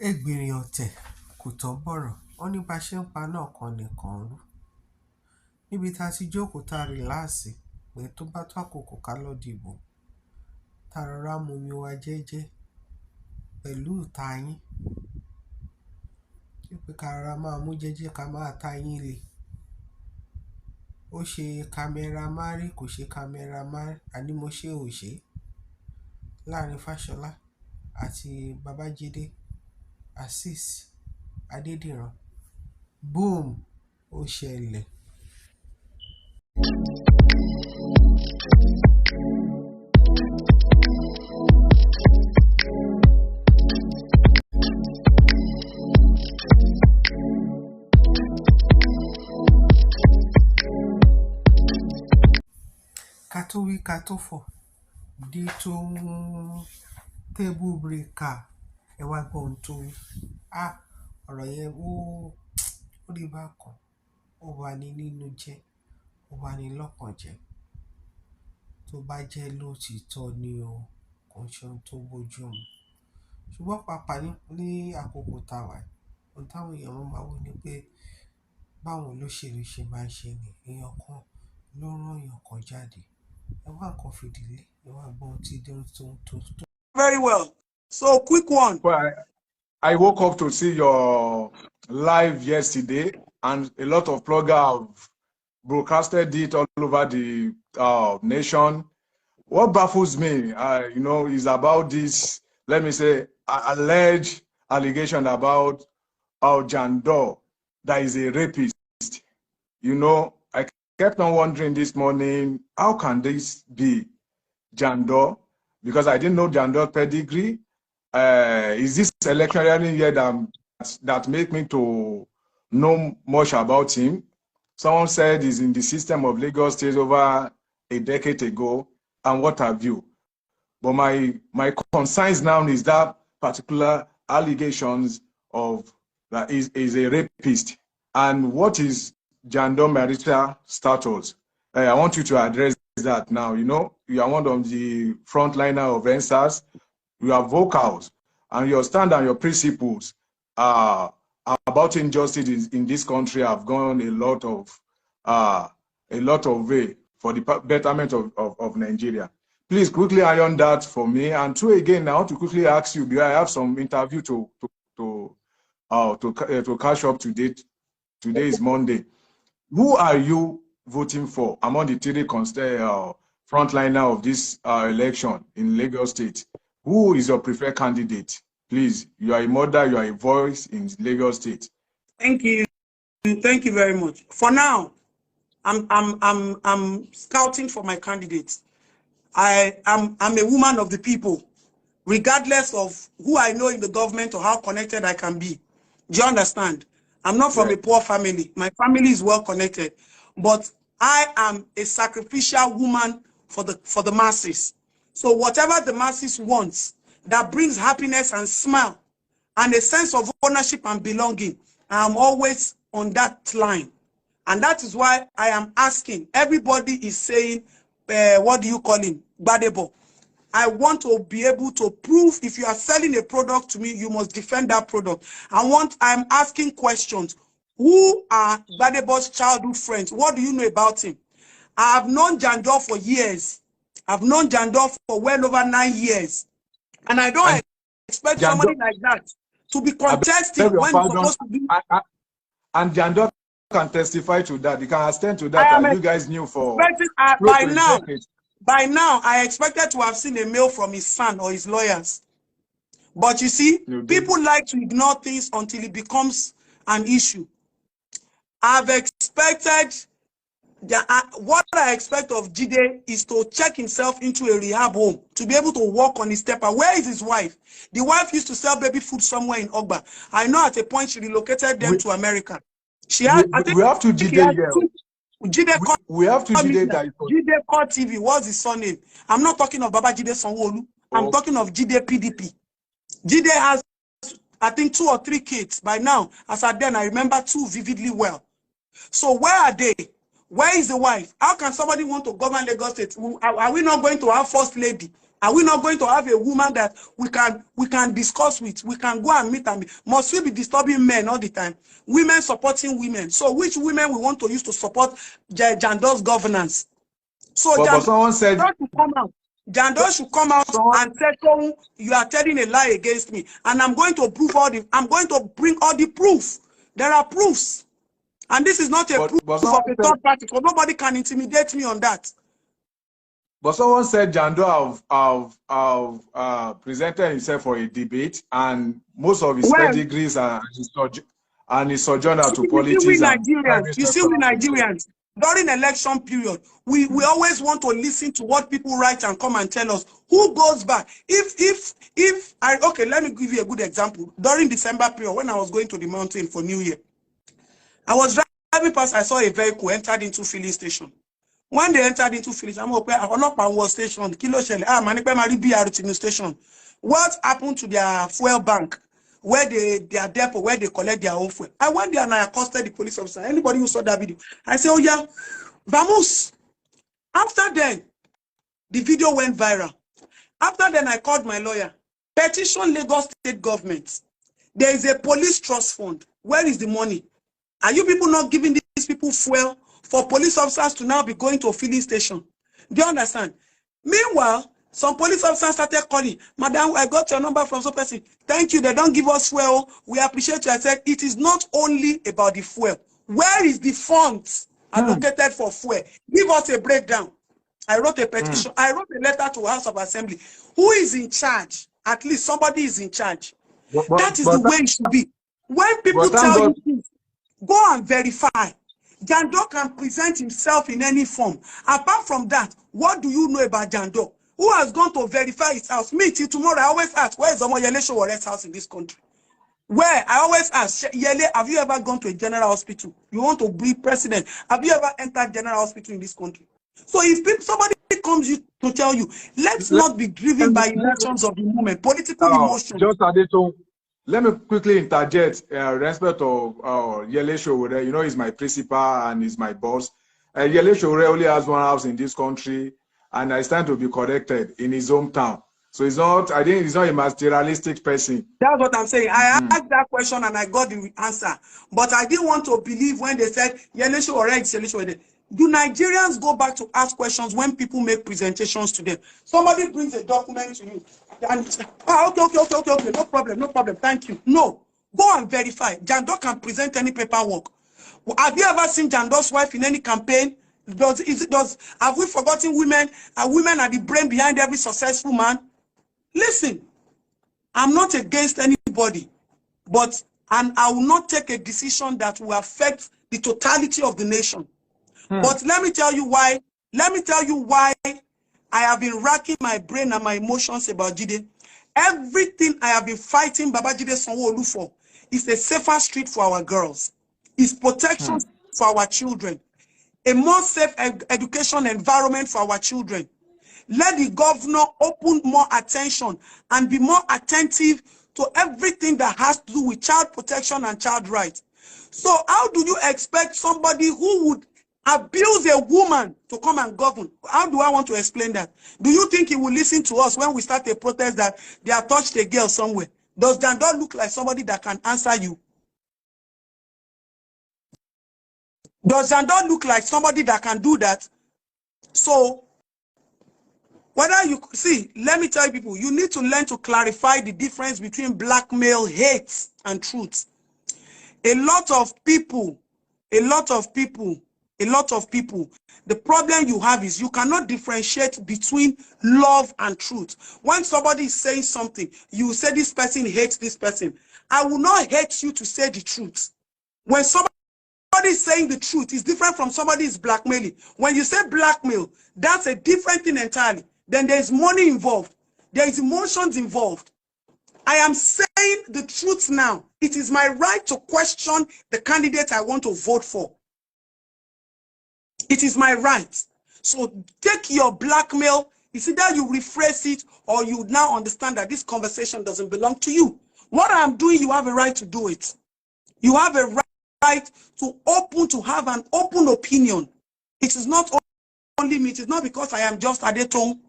Ẹgbìnrin ọ̀tẹ̀ kò tán bọ̀rọ̀, wọ́n ní bá ṣe ń pa náà kan nìkan rú. Níbi tá a ti jókòó tá a rìláàsì pé tó bá tó àkókò ká lọ dìbò, tá a rọra mu omi wa jẹ́jẹ́ pẹ̀lú ìta yín. Pé ká rọra máa mú jẹ́jẹ́ ká máa ta yín le. Ó ṣe kámẹ́rà márì kò ṣe kámẹ́rà márì, àní mo ṣe ò ṣe láàrin Fáṣọlá àti Babájídé Azeez Adédìran. Boom! Ó ṣẹlẹ̀. Ká tó wí ká tó fọ̀, Adetoun table breaker, ẹ wá gbọ́ ohun tó wí. Ọ̀rọ̀ yẹn ó rí bákan, ó wà ní nínú jẹ́, ó wà ní lọ́kàn jẹ́. Tó bá jẹ́ lóòtítọ́ ni o, kò ṣe ohun tó bójú mu. Ṣùgbọ́n pàápàá ní àkókò táwa, ohun táwọn èèyàn máa wò ni pé báwọn olóṣèlú ṣe máa ń ṣe ni èèyàn kan ló rán èèyàn kan jáde. Ẹ wá nǹkan fìdílé, ẹ wá gbọ́ ohun tí tó. Very well. So quick one. Well, I woke up to see your live yesterday, and a lot of bloggers have broadcasted it all over the nation. What baffles me, is about this, let me say, alleged allegation about Jandor, that is a rapist. I kept on wondering this morning, how can this be Jandor? Because I didn't know Jandor's pedigree. Is this electioneering year that make me to know much about him? Someone said he's in the system of Lagos State over a decade ago, and what have you. But my concerns now is that particular allegations of that is a rapist. And what is Jandor marital status? I want you to address that now. You are one of the frontliner of NSAS. You are vocals, and your stand and your principles about injustice in this country have gone a lot of way for the betterment of Nigeria. Please quickly iron that for me. And two, again, I want to quickly ask you, because I have some interview to catch up to date. Today is Monday. Who are you voting for among the three frontliner of this election in Lagos State? Who is your preferred candidate? Please, you are a mother, you are a voice in Lagos State. Thank you. Thank you very much. For now, I'm scouting for my candidates. I'm a woman of the people, regardless of who I know in the government or how connected I can be. Do you understand? I'm not from a poor family. My family is well connected, but I am a sacrificial woman for the masses. So whatever the masses wants that brings happiness and smile and a sense of ownership and belonging, I'm always on that line. And that is why I am asking. Everybody is saying, what do you call him? Badebo. I want to be able to prove, if you are selling a product to me, you must defend that product. I'm asking questions. Who are Badebo's childhood friends? What do you know about him? I have known Jandor for years. I've known Jandor for well over 9 years. And I don't expect somebody like that to be contesting when he's supposed to be. And Jandor can testify to that. He can attest to that. You guys knew for by now, I expected to have seen a mail from his son or his lawyers. But you see, people like to ignore things until it becomes an issue. I've expected, what I expect of Jide is to check himself into a rehab home, to be able to walk on his stepper. Where is his wife? The wife used to sell baby food somewhere in Ogba. I know at a point she relocated them to America. We have to Jide here. We have to Jide. Jide Core TV. What's his surname? I'm not talking of Baba Jide Sanwo-Olu. I'm talking of Jide PDP. Jide has, I think, 2 or 3 kids by now. As at then, I remember 2 vividly well. So where are they? Where is the wife? How can somebody want to govern Lagos State? Are we not going to have first lady Are we not going to have a woman that we can discuss with? We can go and meet and meet. Must we be disturbing men all the time? Women supporting women. So which women we want to use to support Jando's governance? So but someone said should come out. Jando should come out and say, "Oh, you are telling a lie against me," and I'm going to prove I'm going to bring all the proof. There are proofs, and this is not a proof of a third party, because nobody can intimidate me on that. But someone said Jando have presented himself for a debate, and most of his pedigrees and his sojourner to politics. You see, we Nigerians, during election period, we always want to listen to what people write and come and tell us who goes back. Okay, let me give you a good example. During December period, when I was going to the mountain for New Year, I was driving past, I saw a vehicle entered into filling station. When they entered into filling station, was station, BRT station. What happened to their fuel bank, where their depot, where they collect their own fuel? I went there and I accosted the police officer. Anybody who saw that video, I said, "Oh yeah, vamos." After then, the video went viral. After then, I called my lawyer. Petition Lagos State government. There is a police trust fund. Where is the money? Are you people not giving these people fuel for police officers to now be going to a filling station? Do you understand? Meanwhile, some police officers started calling, "Madam, I got your number from some person. Thank you. They don't give us fuel. We appreciate you." I said, it is not only about the fuel. Where is the funds allocated for fuel? Give us a breakdown. I wrote a petition. I wrote a letter to House of Assembly. Who is in charge? At least somebody is in charge. That is the way it should be. When people tell you things, go and verify. Jando can present himself in any form. Apart from that, what do you know about Jando? Who has gone to verify his house? Me, till tomorrow, I always ask, where is Omo Yele Showore's house in this country? Where? I always ask, Yele, have you ever gone to a general hospital? You want to be president? Have you ever entered general hospital in this country? So if somebody comes to tell you, let's not be driven by emotions of the moment, political emotions. Just Adetoun, let me quickly interject respect of Yele Showore. You know, he's my principal and he's my boss. Yele Showore only has one house in this country, and I stand to be corrected, in his hometown. So he's not, I think he's not a materialistic person. That's what I'm saying. I asked that question and I got the answer. But I didn't want to believe when they said, Yele Showore is Yele Showore. Do Nigerians go back to ask questions when people make presentations to them? Somebody brings a document to you and you say, okay, no problem, thank you. No, go and verify. Jando can present any paperwork. Have you ever seen Jando's wife in any campaign? Have we forgotten women? Women are the brain behind every successful man. Listen, I'm not against anybody, and I will not take a decision that will affect the totality of the nation. But let me tell you why. Let me tell you why I have been racking my brain and my emotions about Jide. Everything I have been fighting Babajide Sanwo-Olu for is a safer street for our girls. It's protection for our children. A more safe education environment for our children. Let the governor open more attention and be more attentive to everything that has to do with child protection and child rights. So how do you expect somebody who would abuse a woman to come and govern? How do I want to explain that? Do you think he will listen to us when we start a protest that they have touched a girl somewhere? Does Jando look like somebody that can answer you? Does Jando look like somebody that can do that? So, whether you see, let me tell you people, you need to learn to clarify the difference between blackmail, hate, and truth. A lot of people, the problem you have is you cannot differentiate between love and truth. When somebody is saying something, you say this person hates this person. I will not hate you to say the truth. When somebody is saying the truth, is different from somebody is blackmailing. When you say blackmail, that's a different thing entirely. Then there is money involved. There is emotions involved. I am saying the truth now. It is my right to question the candidate I want to vote for. It is my right. So take your blackmail. It's either you rephrase it or you now understand that this conversation doesn't belong to you. What I'm doing, you have a right to do it. You have a right to have an open opinion. It is not only me. It is not because I am just Adetoun.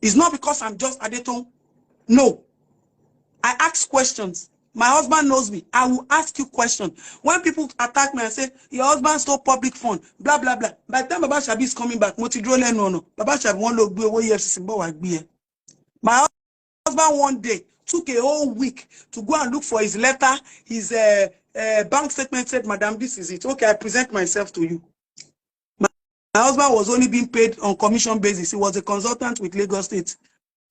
It's not because I'm just Adetoun. No. I ask questions. My husband knows me. I will ask you questions. When people attack me and say, your husband stole public fund, blah, blah, blah. By the time Baba Shabi is coming back, Baba Shabi won't look good. My husband one day took a whole week to go and look for his letter. His bank statement said, Madam, this is it. Okay, I present myself to you. My husband was only being paid on commission basis. He was a consultant with Lagos State.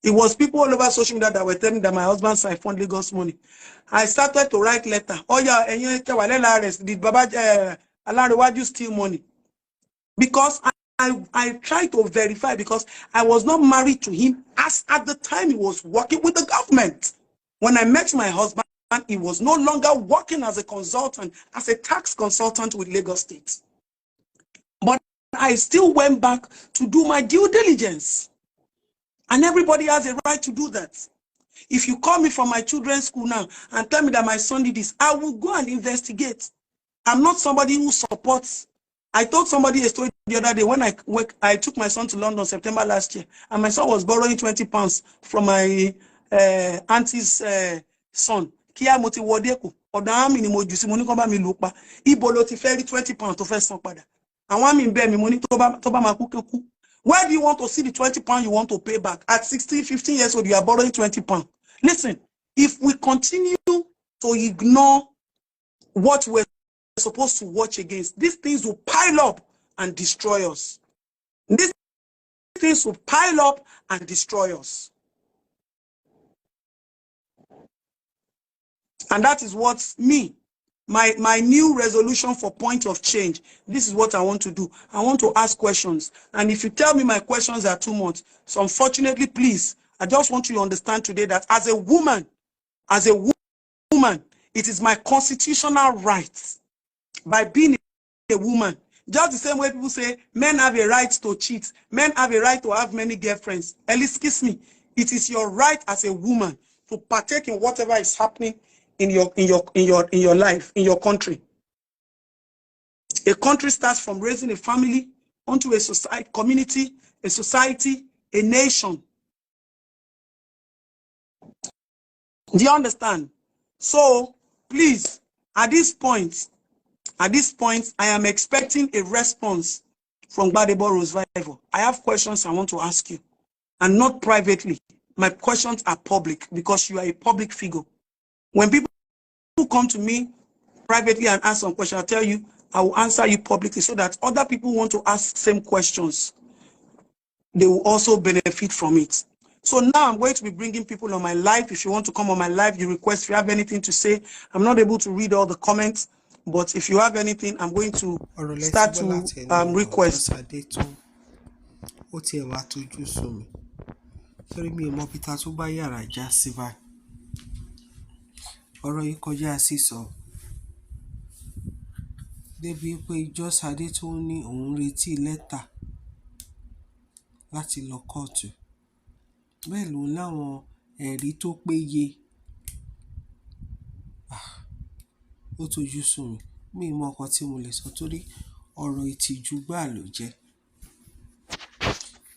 It was people all over social media that were telling me that my husband siphoned Lagos money. I started to write letter. Oh yeah, did Baba Alarewaju steal money? Because I tried to verify, because I was not married to him as at the time he was working with the government. When I met my husband, he was no longer working as a consultant, as a tax consultant with Lagos State. But I still went back to do my due diligence. And everybody has a right to do that. If you call me from my children's school now and tell me that my son did this, I will go and investigate. I'm not somebody who supports. I told somebody a story the other day when I took my son to London September last year, and my son was borrowing 20 pounds from my auntie's son. Kia moti wodeko. Odami ni mo jusi mo ni kon ba mi lu pa. Ibo lo ti fe ri 20 pounds to fe san pada. Àwọn mi nbe mi mo ni tó bá ma ku ku. Where do you want to see the 20 pounds you want to pay back? At 16, 15 years old, you are borrowing 20 pounds. Listen, if we continue to ignore what we're supposed to watch against, these things will pile up and destroy us. These things will pile up and destroy us. And that is what my new resolution for point of change. This is what I want to do. I want to ask questions. And if you tell me my questions are too much, so unfortunately, please, I just want you to understand today that as a woman, it is my constitutional right, by being a woman, just the same way people say men have a right to cheat, men have a right to have many girlfriends. At least kiss me. It is your right as a woman to partake in whatever is happening in your life, in your country. A country starts from raising a family onto a society, community, a society, a nation. Do you understand? So please, at this point, I am expecting a response from Gbadebo Revival. I have questions I want to ask you, and not privately. My questions are public because you are a public figure. When people come to me privately and ask some questions, I'll tell you, I will answer you publicly so that other people who want to ask same questions, they will also benefit from it. So now I'm going to be bringing people on my live. If you want to come on my live, you request, if you have anything to say. I'm not able to read all the comments, but if you have anything, I'm going to start to request. Adetoun, ó ti ẹ̀ wá tójú sú mi. Torí mi ò mọ bí ta tó bá yàrá já sí báyìí. Ọ̀rọ̀ yìí kọjá sísọ. Débi pé Just Adetoun ní òun retí lẹ́tà láti lọ kóòtù. Bẹ́ẹ̀ ló láwọn ẹ̀rí tó péye. Ó tójú sú mi. Mi ò mọ nǹkan tí mo lè sọ torí ọ̀rọ̀ ìtìjú gbáà ló jẹ́.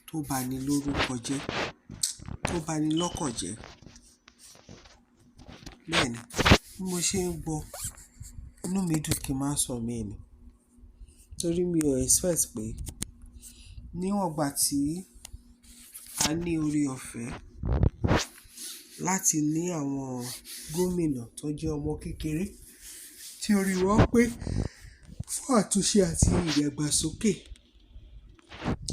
Tó bà ní lórúkọ jẹ́, tó bà ní lọ́kàn jẹ́. Bẹ́ẹ̀ ni, bí mo ṣe ń gbọ́, inú mi dùn kí n má sọ mí ni. Torí mi ò expect pé níwọ̀n ìgbà tí a ní orí ọ̀fẹ́ láti ní àwọn gómìnà tó jẹ́ ọmọ kékeré tí orí wọn pé fún àtúnṣe àti ìdàgbàsókè,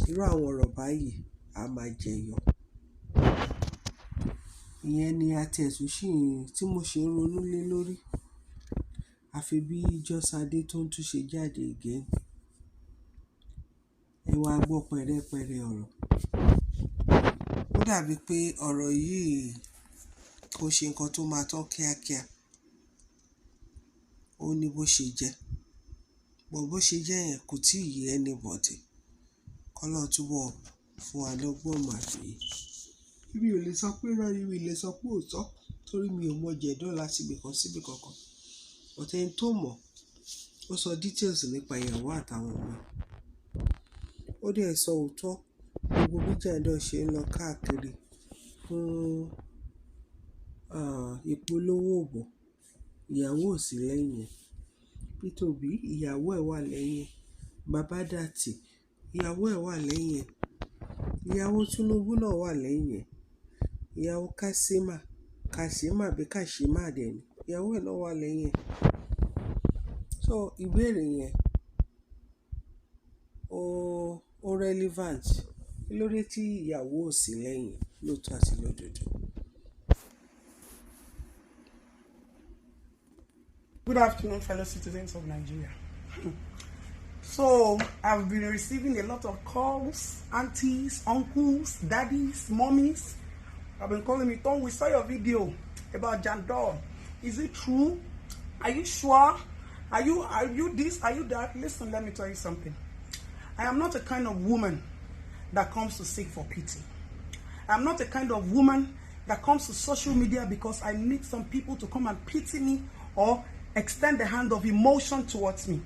irú àwọn ọ̀rọ̀ báyìí a máa jẹyọ. Ìyẹn ni àtẹ̀tún tí mo ṣe ń ronú lé lórí. Àfi bí Just Adetoun tún ṣe jáde again. Ẹ wá gbọ́ pẹ̀rẹ́pẹ̀rẹ́ ọ̀rọ̀. Ó dàbí pé ọ̀rọ̀ yìí kò ṣe nǹkan tó máa tán kíákíá. Ó ní bó ṣe jẹ́. Bó ṣe jẹ́ yẹn kò tí ì yé anybody. K'Ọlọ́run túbọ̀ fún wa lọ́gbọ́n mà gbé. Mi ò lè sọ pé irọ́ ni, mi ò lè sọ pé òótọ́ torí mi ò mọ jẹ̀dọ́ láti ibì kan síbì kankan. But ẹni tó mọ̀, ó sọ details nípa ìyàwó àtàwọn ọmọ. Ó dẹ̀ sọ òótọ́ gbogbo bí jàǹdọ̀ ṣe ń lọ káàkiri fún ìpolówó òbò, ìyàwó ò sí lẹ́yìn ẹ̀. Peter Obi, ìyàwó ẹ̀ wà lẹ́yìn ẹ̀. Bàbá Dàtì, ìyàwó ẹ̀ wà lẹ́yìn ẹ̀. Ìyàwó Tinubu náà wà lẹ́yìn ẹ̀. Ìyàwó Kashima bí Kashima dẹ̀ ni, ìyàwó ẹ̀ náà wà lẹ́yìn ẹ̀. So ìbéèrè yẹn ó relevant. Kí ló dé tí ìyàwó ò sí lẹ́yìn lóòótọ́ àti lódodo? Good afternoon, fellow citizens of Nigeria. So, I've been receiving a lot of calls, aunties, uncles, daddies, mommies. I've been calling me, Tom, we saw your video about Jandor. Is it true? Are you sure? Are you this? Are you that? Listen, let me tell you something. I am not the kind of woman that comes to seek for pity. I am not the kind of woman that comes to social media because I need some people to come and pity me or extend the hand of emotion towards me.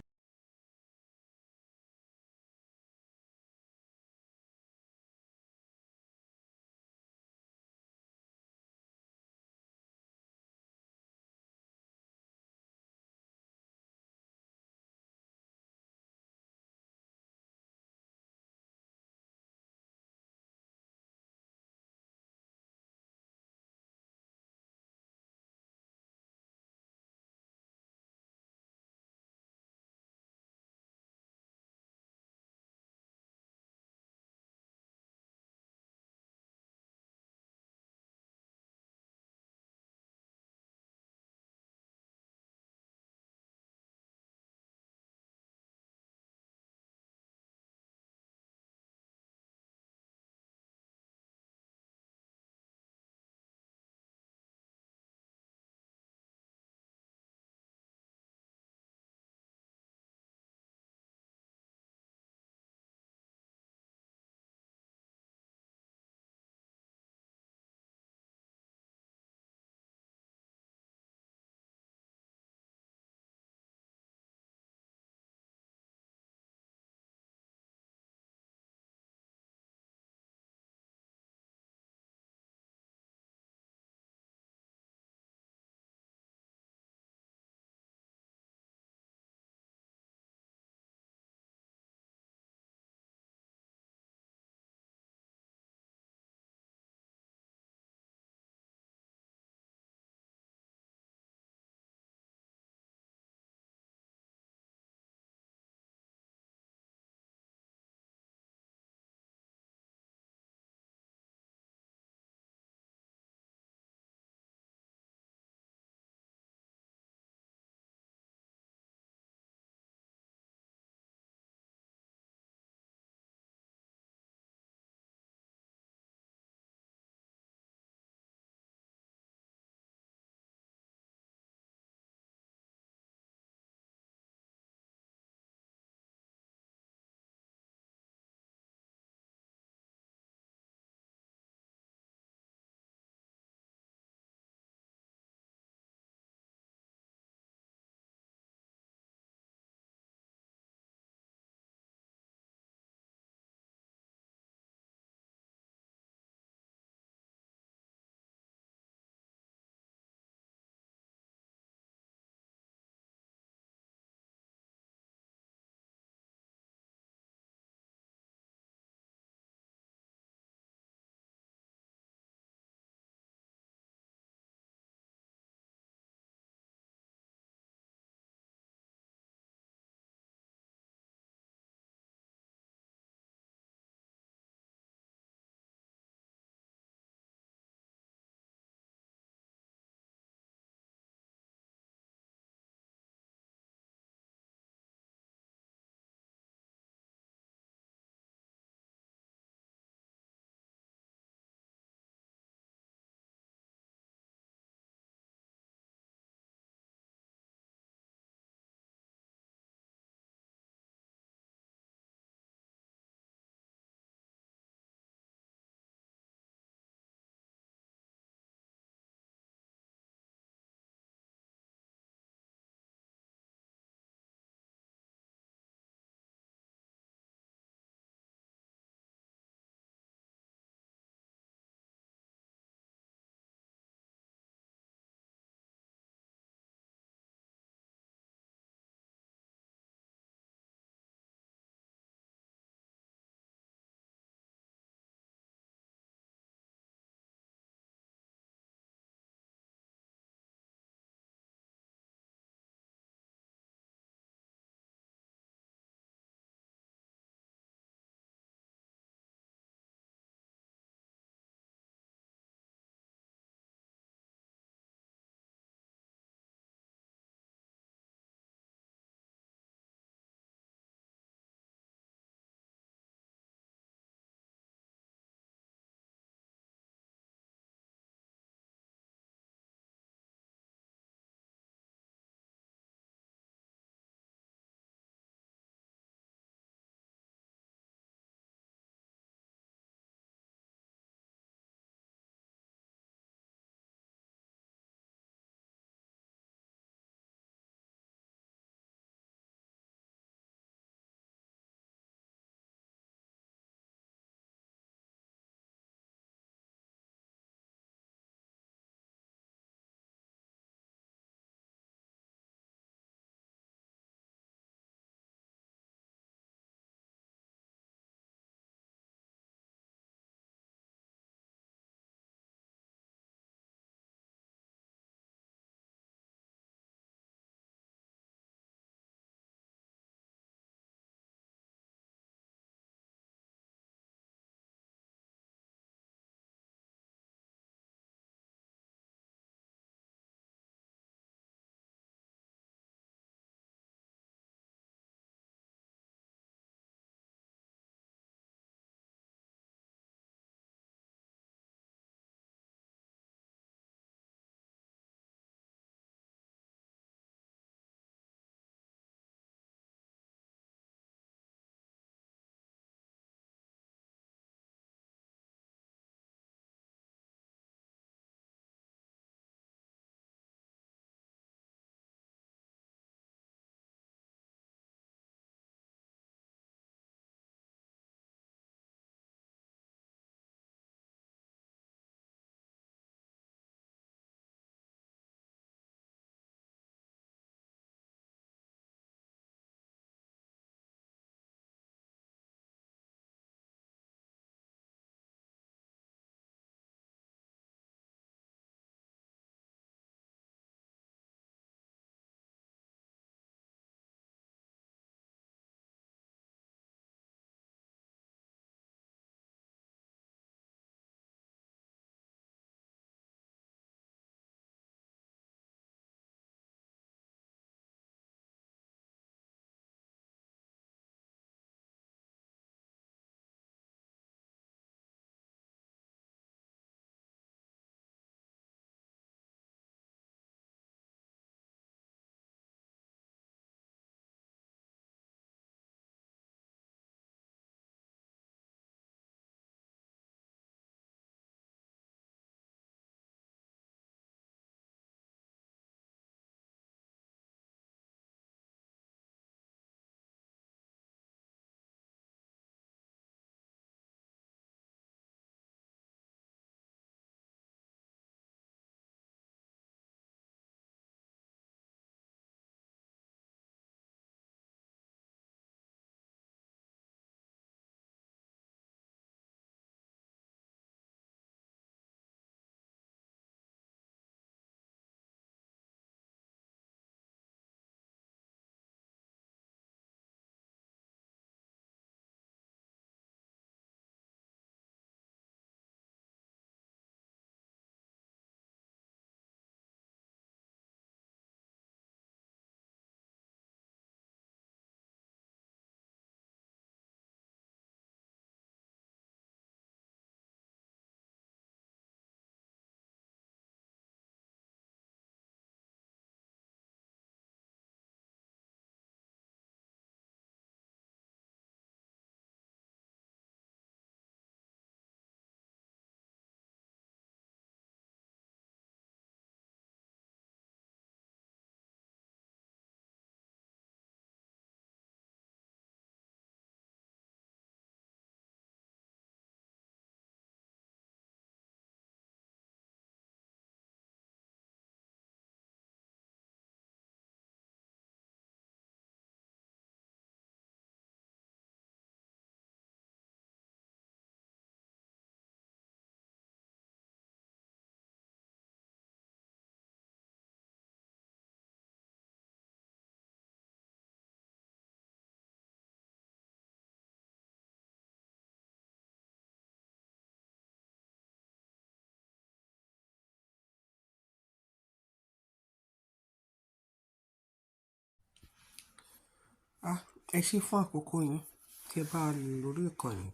ẹ ṣé fún àkókò yín tí ẹ bá lò lórí ìkànnì.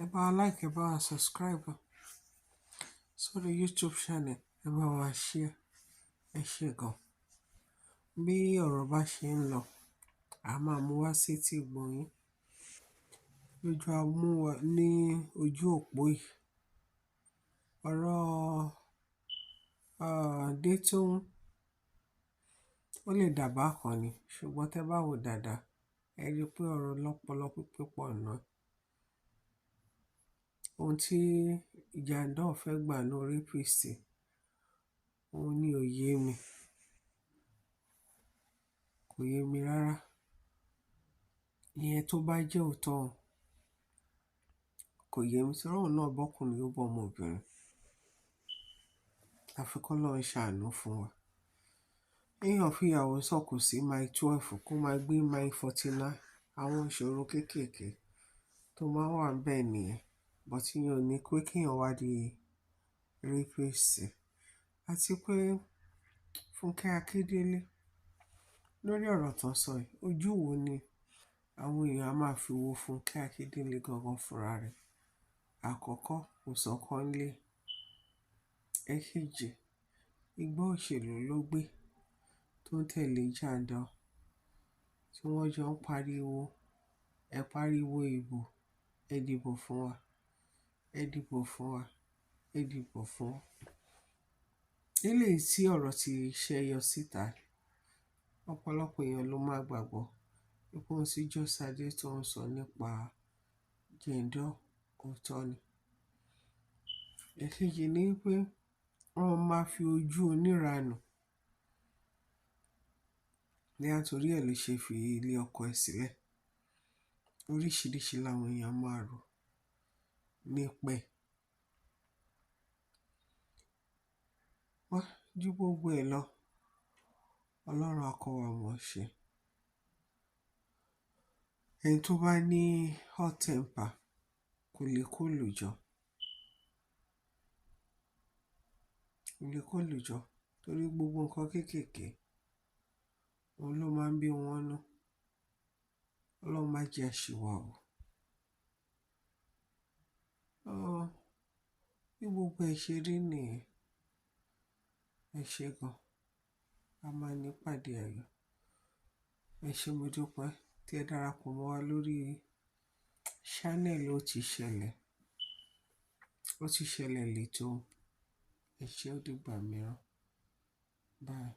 Ẹ bá wa like, ẹ bá wa subscribe sórí YouTube channel, ẹ bá wa share. Ẹ ṣé gan. Bí ọ̀rọ̀ bá ṣe ń lọ, a máa mú wá sí etí ìgbọ́ yín lójú amúwa ní ojú òpó yìí. Ọ̀rọ̀ Adetoun ó lè dàbá kan ni, ṣùgbọ́n tẹ́ bá wò dáadáa, ẹ rí i pé ọ̀rọ̀ lọ́pọlọ pípé pọ̀ náà. Ohun tí Jandor fẹ́ gbà ní Rapist, òun ni ò yé mi. Kò yé mi rárá. Ìyẹn tó bá jẹ́ òótọ́, kò yé mi tí òun náà bọ́kùnrin ó bọ́ ọmọbìnrin. Àfi k'Ọlọ́run ṣàánú fún wa. Èèyàn fìyàwó sọ̀kò sí mile 12 kó máa gbé mile 49. Àwọn ìṣòro kéékèèké tó máa wà ń bẹ̀ nìyẹn. But ìyẹn ò ní pé kéèyàn wá di rapist. Àti pé Fúnkẹ́ Akíndélé lórí ọ̀rọ̀ tó ń sọ yìí, ojú wo ni àwọn èèyàn á máa fi wo Fúnkẹ́ Akíndélé gangan fúnra rẹ̀? Àkọ́kọ́, kò sọ́kọ́ ńlé. Èkejì, igbá òṣèlú ló gbé tó ń tẹ̀lé Jandor, tí wọ́n jọ ń pariwo, ẹ pariwo ìbò, ẹ dìbò fún wa, ẹ dìbò fún wa, ẹ dìbò fún wa. Eléyìí tí ọ̀rọ̀ ti ṣẹyọ síta, ọ̀pọ̀lọpọ̀ èèyàn ló máa gbàgbọ́ pé ohun tí Jọ́sádé tó ń sọ nípa Jandor òótọ́ ni. Èkejì ni pé wọ́n máa fi ojú oníranù ní àtòrí ẹ̀ ló ṣe fi ilé ọkọ ẹ̀ sílẹ̀. Oríṣiríṣi làwọn èèyàn máa rò nípa ẹ̀. Wá ju gbogbo ẹ̀ lọ, Ọlọ́run á kọ́ wa mọ̀ ṣe. Ẹni tó bá ní hot temper kò lè kó lùjọ. Kò lè kó lùjọ torí gbogbo nǹkan kéékèèké òun ló máa ń bí wọn nú. Ọlọ́run má jẹ́ àṣìwà o. Bí gbogbo ẹ̀ ṣe rí nìyẹn. Ẹ ṣé gan. A máa ní pàdé ayọ̀. Ẹ ṣé mo dúpẹ́ tí ẹ darapọ̀ mọ́ wa lórí channel Ó Ti Ṣẹlẹ̀. Ó Ti Ṣẹlẹ̀ lẹ́tọ̀. Ẹ ṣé, ó dìgbà mìíràn. Bye.